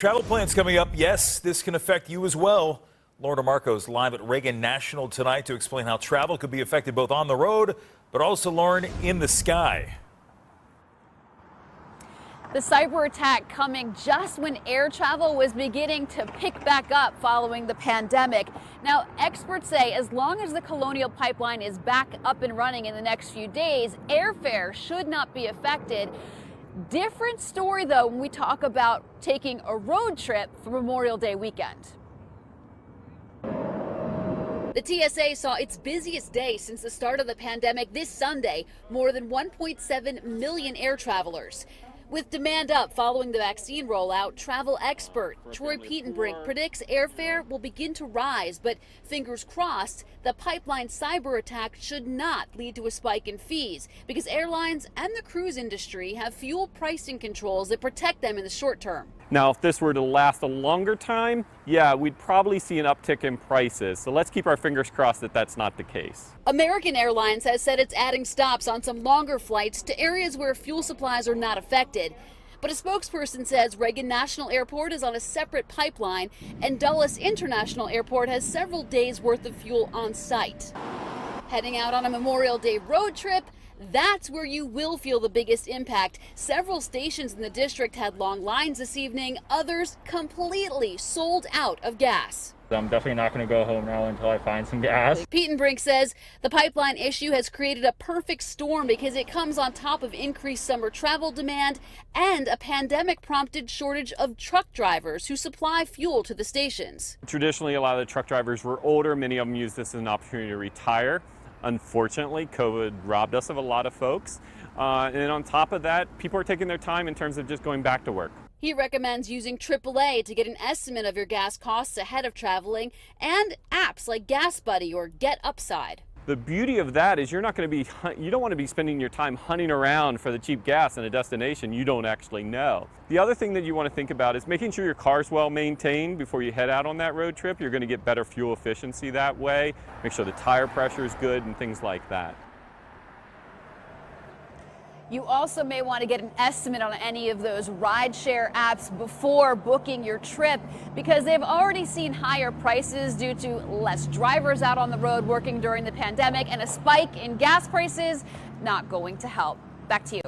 Travel plans coming up. Yes, this can affect you as well. Laura Marcos live at Reagan National tonight to explain how travel could be affected both on the road, but also, Lauren, in the sky. The cyber attack coming just when air travel was beginning to pick back up following the pandemic. Now, experts say as long as the Colonial Pipeline is back up and running in the next few days, airfare should not be affected. Different story, though, when we talk about taking a road trip for Memorial Day weekend. The TSA saw its busiest day since the start of the pandemic this Sunday, more than 1.7 million air travelers. With demand up following the vaccine rollout, travel expert Troy Petenbrink predicts airfare will begin to rise, but fingers crossed, the pipeline cyber attack should not lead to a spike in fees because airlines and the cruise industry have fuel pricing controls that protect them in the short term. Now, if this were to last a longer time, yeah, we'd probably see an uptick in prices. So let's keep our fingers crossed that that's not the case. American Airlines has said it's adding stops on some longer flights to areas where fuel supplies are not affected. But a spokesperson says Reagan National Airport is on a separate pipeline and Dulles International Airport has several days worth of fuel on site. Heading out on a Memorial Day road trip, that's where you will feel the biggest impact. Several stations in the district had long lines this evening, others completely sold out of gas. I'm definitely not going to go home now until I find some gas. Petenbrink says the pipeline issue has created a perfect storm because it comes on top of increased summer travel demand and a pandemic-prompted shortage of truck drivers who supply fuel to the stations. Traditionally, a lot of the truck drivers were older. Many of them use this as an opportunity to retire. Unfortunately, COVID robbed us of a lot of folks. And on top of that, people are taking their time in terms of just going back to work. He recommends using AAA to get an estimate of your gas costs ahead of traveling and apps like Gas Buddy or Get Upside. The beauty of that is you don't want to be spending your time hunting around for the cheap gas in a destination you don't actually know. The other thing that you want to think about is making sure your car's well maintained before you head out on that road trip. You're going to get better fuel efficiency that way. Make sure the tire pressure is good and things like that. You also may want to get an estimate on any of those rideshare apps before booking your trip because they've already seen higher prices due to less drivers out on the road working during the pandemic, and a spike in gas prices not going to help. Back to you.